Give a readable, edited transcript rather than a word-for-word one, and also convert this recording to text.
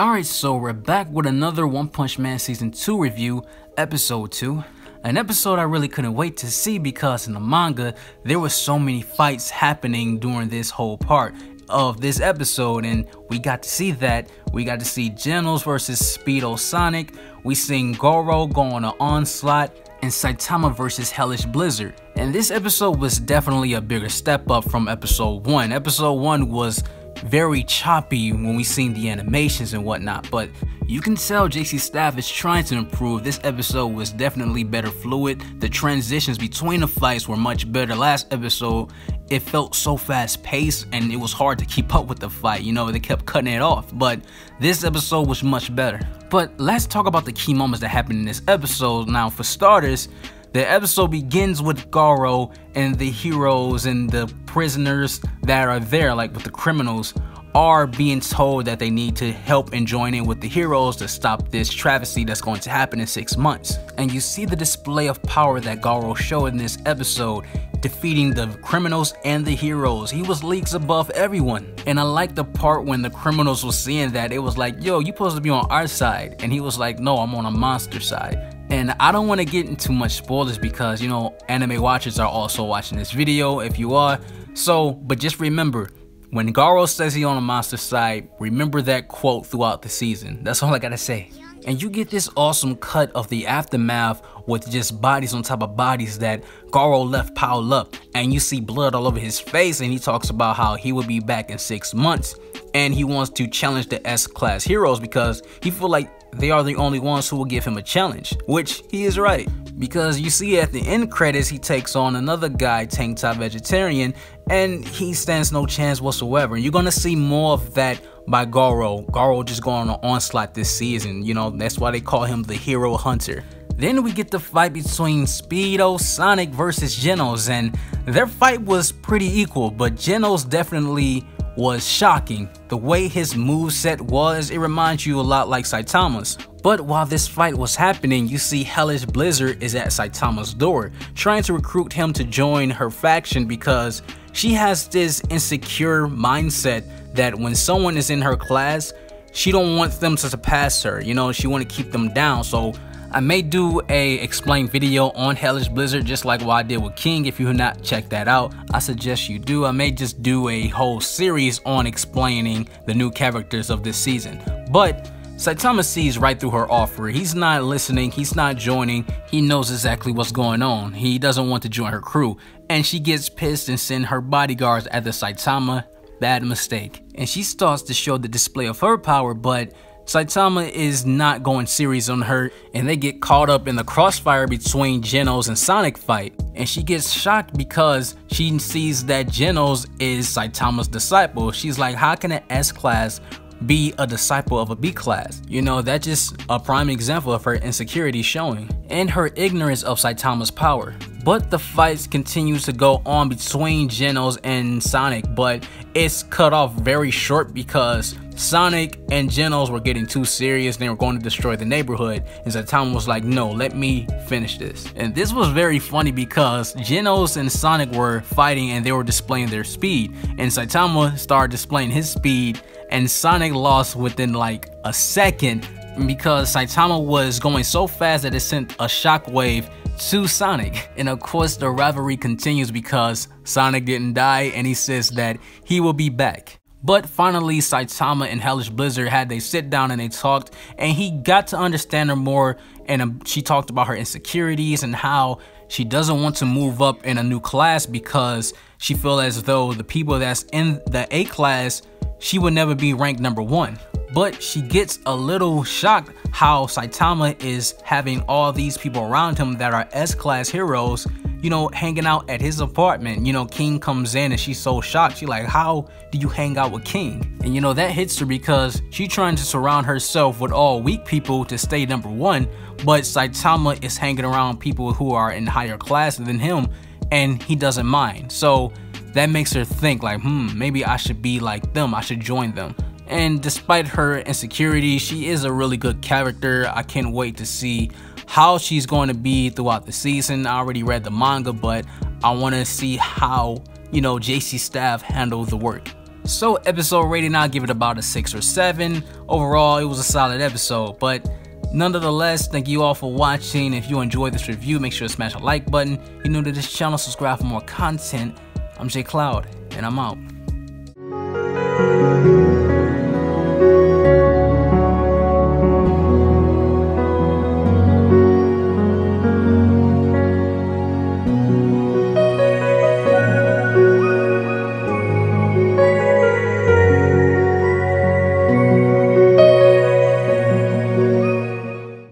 Alright, so we're back with another One Punch Man Season 2 review, Episode 2. An episode I really couldn't wait to see because in the manga, there were so many fights happening during this whole part of this episode, and we got to see that. We got to see Genos versus Speedo Sonic, we seen Garou go on an onslaught, and Saitama versus Hellish Blizzard. And this episode was definitely a bigger step up from Episode 1. Episode 1 was very choppy when we seen the animations and whatnot, but you can tell JC Staff is trying to improve. This episode was definitely better fluid. The transitions between the fights were much better. Last episode, it felt so fast paced and it was hard to keep up with the fight. You know, they kept cutting it off, but this episode was much better. But let's talk about the key moments that happened in this episode. Now, for starters, the episode begins with Garou and the heroes and the prisoners that are there, like with the criminals, are being told that they need to help and join in with the heroes to stop this travesty that's going to happen in 6 months. And you see the display of power that Garou showed in this episode, defeating the criminals and the heroes. He was leagues above everyone. And I like the part when the criminals were seeing that. It was like, yo, you supposed to be on our side. And he was like, no, I'm on a monster side. And I don't want to get into much spoilers because, you know, anime watchers are also watching this video if you are. So, but just remember, when Garou says he's on a monster side, remember that quote throughout the season. That's all I gotta say. And you get this awesome cut of the aftermath with just bodies on top of bodies that Garou left piled up. And you see blood all over his face, and he talks about how he will be back in 6 months. And he wants to challenge the S-class heroes because he feel like they are the only ones who will give him a challenge, which he is right. Because you see at the end credits, he takes on another guy, Tank Top Vegetarian, and he stands no chance whatsoever. And you're gonna see more of that by Garou. Garou just going on an onslaught this season, you know, that's why they call him the hero hunter. Then we get the fight between Speedo Sonic versus Genos, and their fight was pretty equal, but Genos definitely was shocking. The way his moveset was, it reminds you a lot like Saitama's. But while this fight was happening, you see Hellish Blizzard is at Saitama's door, trying to recruit him to join her faction because she has this insecure mindset that when someone is in her class, she don't want them to surpass her. You know, she want to keep them down. So I may do a explained video on Hellish Blizzard just like what I did with King. If you have not checked that out, I suggest you do. I may just do a whole series on explaining the new characters of this season. But Saitama sees right through her offer. He's not listening, he's not joining, he knows exactly what's going on. He doesn't want to join her crew. And she gets pissed and sends her bodyguards after Saitama. Bad mistake. And she starts to show the display of her power, but Saitama is not going serious on her, and they get caught up in the crossfire between Genos and Sonic fight. And she gets shocked because she sees that Genos is Saitama's disciple. She's like, how can an S-class be a disciple of a B-class? You know, that's just a prime example of her insecurity showing and her ignorance of Saitama's power. But the fights continues to go on between Genos and Sonic, but it's cut off very short because Sonic and Genos were getting too serious. They were going to destroy the neighborhood, and Saitama was like, no, let me finish this. And this was very funny because Genos and Sonic were fighting and they were displaying their speed, and Saitama started displaying his speed, and Sonic lost within like a second because Saitama was going so fast that it sent a shockwave to Sonic. And of course the rivalry continues because Sonic didn't die, and he says that he will be back. But finally Saitama and Hellish Blizzard had they sit down and they talked, and he got to understand her more, and she talked about her insecurities and how she doesn't want to move up in a new class because she feels as though the people that's in the A class, she would never be ranked #1. But she gets a little shocked how Saitama is having all these people around him that are S-class heroes, you know, hanging out at his apartment. You know, King comes in and she's so shocked. She's like, how do you hang out with King? And you know, that hits her because she's trying to surround herself with all weak people to stay #1, but Saitama is hanging around people who are in higher class than him, and he doesn't mind. So that makes her think like, maybe I should be like them, I should join them. And despite her insecurity, she is a really good character. I can't wait to see how she's going to be throughout the season. I already read the manga, but I want to see how, you know, JC Staff handled the work. So episode rating, I'll give it about a 6 or 7. Overall, it was a solid episode, but nonetheless, thank you all for watching. If you enjoyed this review, make sure to smash the like button. If you're new to this channel, subscribe for more content. I'm J Cloud, and I'm out.